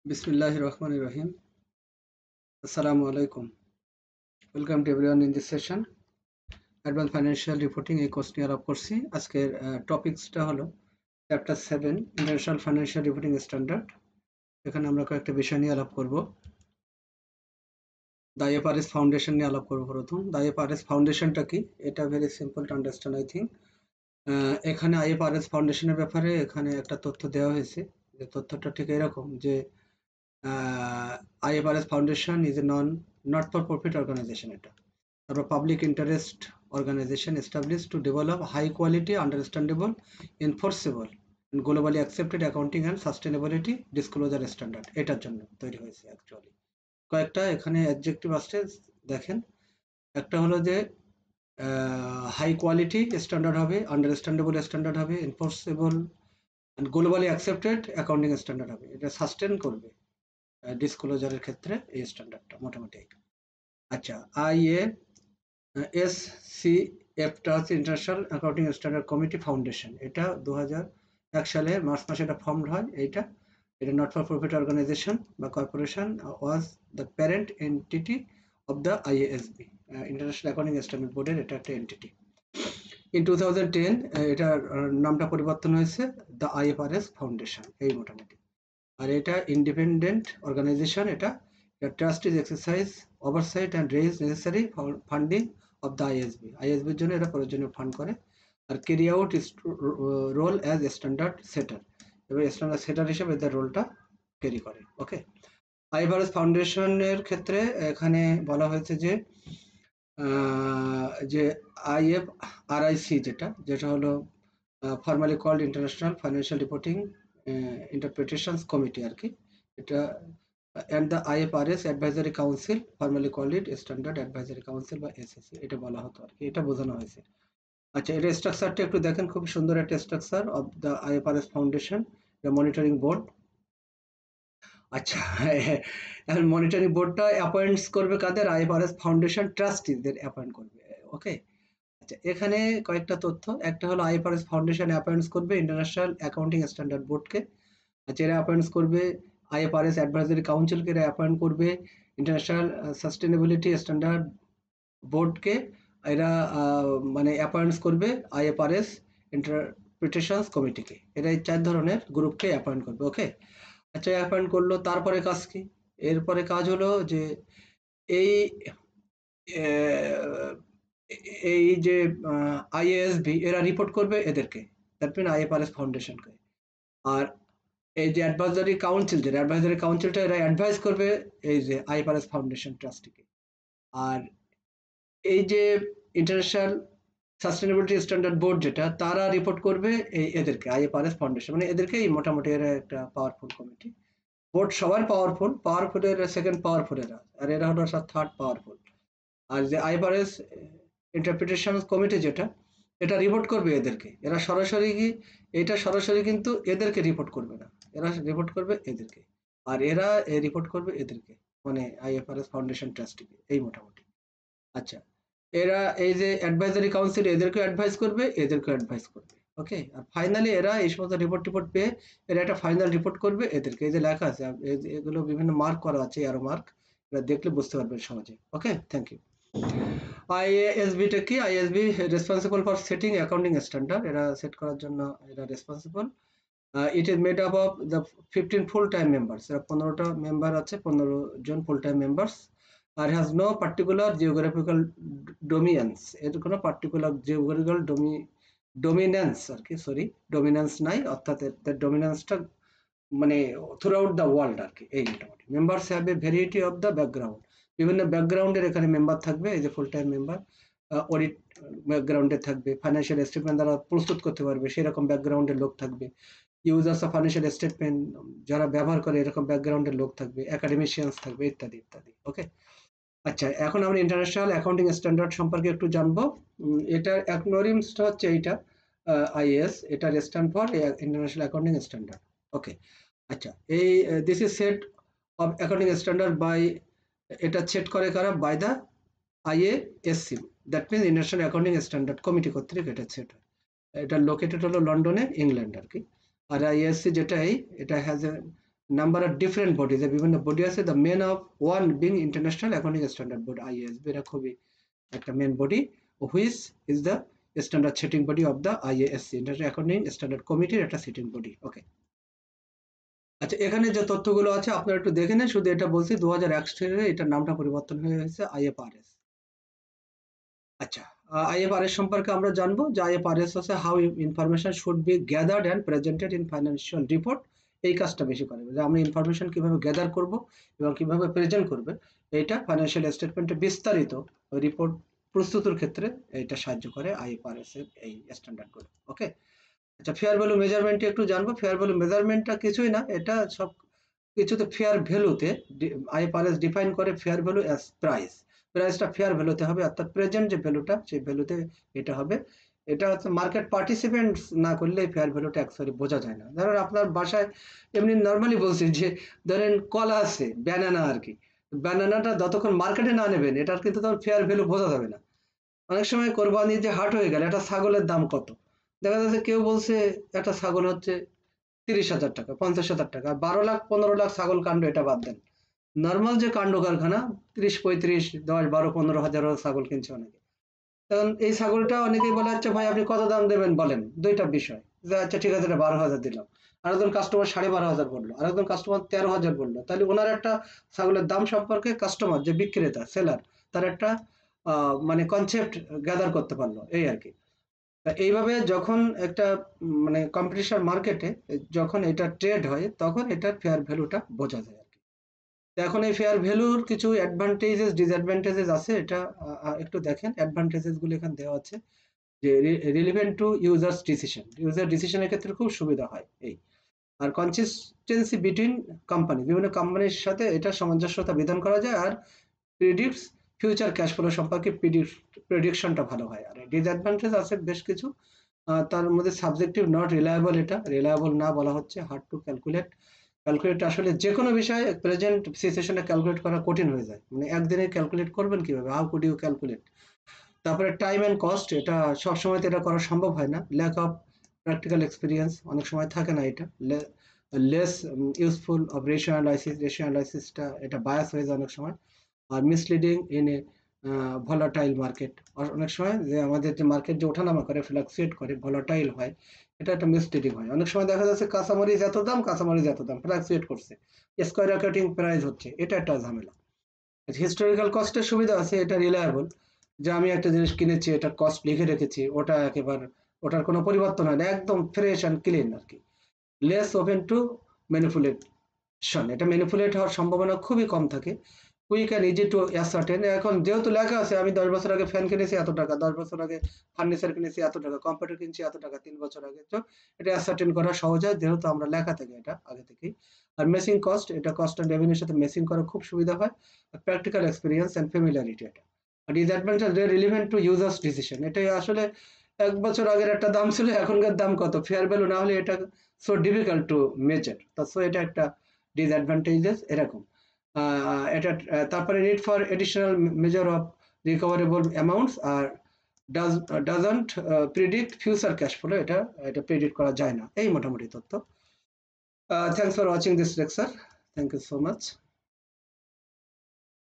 Bismillahir Rahmanir Rahim. Assalamu alaikum. Welcome to everyone in this session. Advanced Financial Reporting এই course নিয়ে আলাপ করছি। আজকের টপিকসটা হলো chapter 7 international financial reporting standard. এখানে আমরা কয়েকটা বিষয় নিয়ে আলাপ করব। দ্য IFRS ফাউন্ডেশন নিয়ে আলাপ করব প্রথম। দ্য IFRS ফাউন্ডেশনটা কি? এটা very simple to understand I think. এখানে IFRS ফাউন্ডেশনের ব্যাপারে এখানে একটা তথ্য দেওয়া হয়েছে। যে তথ্যটা ঠিক এরকম যে IFRS Foundation is a not-for-profit organization. এটা a public interest organization established to develop high quality, understandable, enforceable, and globally accepted accounting and sustainability disclosure standard. এটার জন্য তৈরি হয়েছে অ্যাকচুয়ালি। কয়েকটা এখানে অ্যাডজেক্টিভ আসছে দেখেন। একটা হলো যে হাই কোয়ালিটি স্ট্যান্ডার্ড হবে, আন্ডারস্ট্যান্ডেবল স্ট্যান্ডার্ড হবে, enforceable and globally accepted accounting standard হবে। এটা সাস্টেন করবে ডিসক্লোজারের ক্ষেত্রে এই স্ট্যান্ডার্ডটা মোটামুটি। আচ্ছা, IASCF-টা হচ্ছে international accounting standard committee foundation. এটা 2001 সালে মার্চ মাসে এটা ফর্মড হয়। এটা নট ফর প্রফিট অর্গানাইজেশন বা corporation was the parent entity of the IASB, international accounting standard বোর্ডের এটা একটা এন্টিটি। ইন 2010 এটার নামটা পরিবর্তন হয়েছে দ্য IFRS ফাউন্ডেশন, এই মোটামুটি। আর এটা ইন্ডিপেন্ডেন্ট অর্গানাইজেশন। এটা trustees exercise oversight and raise necessary funding of the IASBর জন্য এটা প্রয়োজনীয় ফান্ড করে। আর carry out role as standard setter, এবং স্ট্যান্ডার্ড সেটার হিসেবে এদের রোলটা ক্যারি করে। ওকে, IFRS ফাউন্ডেশনের ক্ষেত্রে এখানে বলা হয়েছে যে IFRIC যেটা হলো formally called international financial reporting interpretations committee আর কি। এটা and the IFRS advisory council, formally called it standard advisory council বা SAC, এটা বলা হতো আর কি, এটা বোঝানো হয়েছে। আচ্ছা, এটা স্ট্রাকচারটা একটু দেখেন, খুব সুন্দর একটা structure of the IFRS foundation, the monitoring board. আচ্ছা, এখন মনিটরিং বোর্ডটা অ্যাপয়েন্টস করবে কাদের? IFRS ফাউন্ডেশন ট্রাস্টিদের অ্যাপয়েন্ট করবে। ওকে, আচ্ছা, এখানে কয়েকটা তথ্য। একটা হলো IFRS ফাউন্ডেশন অ্যাপয়েন্টস করবে ইন্টারন্যাশনাল অ্যাকাউন্টিং স্ট্যান্ডার্ড বোর্ডকে। আচ্ছা, এরা অ্যাপয়েন্টস করবে IFRS অ্যাডভাইজারি কাউন্সিলকে, এরা অ্যাপয়েন্ট করবে ইন্টারন্যাশনাল সাস্টেনেবিলিটি স্ট্যান্ডার্ড বোর্ডকে, এরা মানে অ্যাপয়েন্টস করবে IFRS ইন্টারপ্রিটেশনস কমিটিকে। এরা এই 4 ধরনের গ্রুপকে অ্যাপয়েন্ট করবে। ওকে, আচ্ছা, অ্যাপয়েন্ট করলো, তারপরে কাজ কি? এরপরে কাজ হলো যে এই এই যে IASB এরা রিপোর্ট করবে এদেরকে, দ্যাট মিন IFRS ফাউন্ডেশনকে। আর এই যে অ্যাডভাইজারি কাউন্সিলটা এরা অ্যাডভাইস করবে এই যে IFRS ফাউন্ডেশন ট্রাস্টিকে। আর এই যে ইন্টারন্যাশনাল সাস্টেনেবিলিটি স্ট্যান্ডার্ড বোর্ড যেটা, তারা রিপোর্ট করবে এদেরকে IFRS ফাউন্ডেশন, মানে এদেরকেই মোটামুটি এরা একটা পাওয়ারফুল কমিটি। বোর্ড সবার পাওয়ারফুলের সেকেন্ড পাওয়ারফুল এরা, আর এরা হলো থার্ড পাওয়ারফুল। আর যে IFRS ইন্টারপ্রিটেশন কমিটি যেটা, এটা রিপোর্ট করবে এদেরকে। এরা সরাসরি কিন্তু এদেরকে রিপোর্ট করবে না, এরা রিপোর্ট করবে এদেরকে, আর এরা রিপোর্ট করবে এদেরকে, মানে IFRS ফাউন্ডেশন ট্রাস্টিকে, এই মোটামুটি। আচ্ছা, এরা এই যে অ্যাডভাইজারি কাউন্সিল এদেরকেও অ্যাডভাইস করবে, এদেরকেও অ্যাডভাইস করবে। ওকে, আর ফাইনালি এরা এই সমস্ত রিপোর্ট পেয়ে এরা একটা ফাইনাল রিপোর্ট করবে এদেরকে। এই যে লেখা আছে, এগুলো বিভিন্ন মার্ক করা আছে, এরো মার্ক, এটা দেখলে বুঝতে পারবেন সহজে। ওকে, থ্যাংক ইউ। IASB-টা কি? IASB responsible for setting accounting standard, এরা সেট করার জন্য এরা responsible. It is made up of the 15 full time members, এরা 15টা মেম্বার আছে, 15 জন ফুল টাইম মেম্বার্স। আর has no particular geographical dominance, এর কোনো পার্টিকুলার জিওগ্রাফিক্যাল ডোমিনেন্স আর কি, ডোমিনেন্স নাই, অর্থাৎ এর ডোমিনেন্সটা মানে থ্রু আউট দ্য ওয়ার্ল্ড আর কি, এই মোটামুটি। Members have a variety of the background, বিভিন্ন ব্যাকগ্রাউন্ডের এখানে মেম্বার থাকবে। এই যে ফুল টাইম মেম্বার, অডিট ব্যাকগ্রাউন্ডে থাকবে, ফাইন্যান্সিয়াল স্টেটমেন্ট দ্বারা প্রস্তুত করতে পারবে সেরকম ব্যাকগ্রাউন্ডের লোক থাকবে, ইউজার্স অফ ফাইন্যান্সিয়াল স্টেটমেন্ট যারা ব্যবহার করে এরকম ব্যাকগ্রাউন্ডের লোক থাকবে, একাডেমিশিয়ানস থাকবে, ইত্যাদি ইত্যাদি। ওকে, আচ্ছা, এখন আমরা ইন্টারন্যাশনাল অ্যাকাউন্টিং স্ট্যান্ডার্ড সম্পর্কে একটু জানবো। এটার অ্যাকনোনিমসটা হচ্ছে এইটা IAS, এটা stand for international accounting standard. Okay, আচ্ছা, এই this is set of accounting standard by, এটা সেট করে কারা? By the IASC, that means international accounting standard committee কর্তৃক এটা সেট হয়। এটা লোকেটেড হলো লন্ডনে, ইংল্যান্ড আর কি। আর IASC যেটা এটা has a number of different body, যে বিভিন্ন বডি আছে, the main of one being international accounting standard board IASB, এটা খুবই একটা main body, which is the standard setting body of the IASC, international accounting standard কমিটির একটা sitting body. ওকে, আচ্ছা এখানে যে তথ্যগুলো আছে আপনারা একটু দেখে নেন, শুধু এটা বলছি 2001 সালে এটার নামটা পরিবর্তন হয়ে হয়েছে আইএফআরএস। আচ্ছা, আইএফআরএস সম্পর্কে আমরা জানবো যে আইএফআরএস হচ্ছে how information should be gathered and presented in financial report. এই কাজটা বেশি করে যে আমরা ইনফরমেশন কিভাবে গ্যাদার করব এবং কিভাবে প্রেজেন্ট করবে, এইটা ফাইন্যান্সিয়াল স্টেটমেন্টে বিস্তারিত রিপোর্ট প্রস্তুতের ক্ষেত্রে এটা সাহায্য করে আইএফআরএস এর এই স্ট্যান্ডার্ডগুলো। ওকে, আচ্ছা ফেয়ার ভ্যালু মেজারমেন্ট একটু জানবো। ফেয়ার ভ্যালু মেজারমেন্টটা কিছুই না, এটা সব কিছুতে ফেয়ার ভ্যালুতে আইএফআরএস ডিফাইন করে ফেয়ার ভ্যালু অ্যাজ প্রাইস। প্রাইসটা ফেয়ার ভ্যালুতে হবে, অর্থাৎ প্রেজেন্ট যে ভ্যালুটা সেই ভ্যালুতে এটা হবে। এটা হচ্ছে মার্কেট পার্টিসিপেন্টস না করলে ফেয়ার ভ্যালুটা অ্যাকচুয়ালি বোঝা যায় না। ধরেন আপনার বাসায় এমনি নর্মালি বলছি যে ধরেন কলা আছে, ব্যানানা আর কি, ব্যানানাটা যতক্ষণ মার্কেটে না নেবেন এটার কিন্তু তখন ফেয়ার ভ্যালু বোঝা যাবে না। অনেক সময় কোরবানির যে হাট হয়ে গেল, একটা ছাগলের দাম কত, দেখা যাচ্ছে কেউ বলছে একটা ছাগল হচ্ছে 30,000 টাকা, 50,000 টাকা, 12 লাখ 15 লাখ ছাগল কাণ্ড, এটা বাদ দেন। নর্মাল যে কাণ্ড কারখানা 30, 35, 10, 12, 15,000 ছাগল কিনছে অনেকে। তখন এই ছাগলটা অনেকেই বলে, আচ্ছা ভাই আপনি কত দাম দেবেন বলেন, দুইটা বিষয়, যে আচ্ছা ঠিক আছে এটা 12,000 দিলাম। আরেকজন কাস্টমার 12,500 বললো, আরেকজন কাস্টমার 13,000 বললো, তাহলে ওনার একটা ছাগলের দাম সম্পর্কে কাস্টমার যে বিক্রেতা সেলার তার একটা মানে কনসেপ্ট গ্যাদার করতে পারলো, এই আর কি। এইভাবে যখন একটা মানে কম্পিটিশন মার্কেটে যখন এটা ট্রেড হয় তখন এটার ফেয়ার ভ্যালুটা বোঝা যায় আর কি। তো এখন এই ফেয়ার ভ্যালুর কিছু অ্যাডভান্টেজেস ডিসঅ্যাডভান্টেজেস আছে, এটা একটু দেখেন। অ্যাডভান্টেজেস গুলো এখানে দেওয়া আছে যে relevant to users decision, user ডিসিশনের ক্ষেত্রে খুব সুবিধা হয় এই। আর কনসিস্টেন্সি বিটুইন কোম্পানি, বিভিন্ন কোম্পানির সাথে এটা সামঞ্জস্যতা বিধান করা যায়। আর প্রিডিক্টস ফিউচার ক্যাশ ফ্লো সম্পর্কে প্রেডিকশনটা ভালো হয়। আর ডিসঅ্যাডভান্টেজ আছে বেশ কিছু, তার মধ্যে সাবজেক্টিভ নট রিলায়েবল, এটা রিলায়েবল না বলা হচ্ছে, হার্ড টু ক্যালকুলেট। ক্যালকুলেট আসলে যে কোনো বিষয়ে প্রেজেন্ট সিচুয়েশনে ক্যালকুলেট করা কঠিন হয়ে যায়, মানে একদিনে ক্যালকুলেট করবেন কিভাবে, হাউ কুড ইউ ক্যালকুলেট। তারপরে টাইম অ্যান্ড কস্ট, এটা সবসময় তো এটা করা সম্ভব হয় না। ল্যাক অফ প্র্যাকটিক্যাল এক্সপিরিয়েন্স, অনেক সময় থাকে না এটা। Less useful of ratio analysis, ratio অ্যানালাইসিসটা এটা বায়াস হয়ে যায় অনেক সময়। আর misleading in a volatile market, অনেক সময় যে আমাদের যে মার্কেট যে ওঠানামা করে, ফ্লাকচুয়েট করে, ভলাটাইল হয়, এটা একটা মিসলিডিং হয়। অনেক সময় দেখা যাচ্ছে কাঁচামরিচ এত দাম, কাঁচামরিচ এত দাম, ফ্লাকচুয়েট করছে, স্কয়ার অ্যাকাউন্টিং প্রাইস হচ্ছে, এটা একটা ঝামেলা। হিস্টোরিক্যাল কস্টের সুবিধা আছে, এটা রিলায়েবল, যে আমি একটা জিনিস কিনেছি এটা কস্ট লিখে রেখেছি, ওটা একেবারে ওটার কোনো পরিবর্তন হয় না, একদম ফ্রেশ অ্যান্ড ক্লিন আর কি। লেস ওপেন টু ম্যানিপুলেশন, এটা ম্যানিপুলেট হওয়ার সম্ভাবনা খুবই কম থাকে। Quick and easy to ascertain, এখন যেহেতু লেখা আছে আমি 10 বছর আগে ফ্যান কিনেছি এত টাকা, 10 বছর আগে ফার্নিচার কিনেছি এত টাকা, কম্পিউটার কিনছি এত টাকা 3 বছর আগে, তো এটা অ্যাসার্টেন করা সহজ হয় যেহেতু আমরা লেখা থাকে এটা আগে থেকেই। আর মেসিং কস্ট, এটা কস্ট অ্যান্ড রেভিনিউর সাথে মেসিং করা খুব সুবিধা হয়। প্র্যাকটিক্যাল এক্সপিরিয়েন্স অ্যান্ড ফ্যামিলিয়ারিটি, এটা। আর disadvantage relevant to users decision, এটাই আসলে 1 বছর আগের একটা দাম ছিল, এখনকার দাম কত, ফেয়ার ভ্যালু না হলে এটা so difficult to measure, so এটা একটা ডিসঅ্যাডভান্টেজেস এরকম। এটা তারপরে need for additional measure of recoverable amounts, আর doesn't predict future cash flow, এটা এটা প্রেডিক্ট করা যায় না। এই মোটামুটি তথ্য। Thanks for watching this lecture, thank you so much.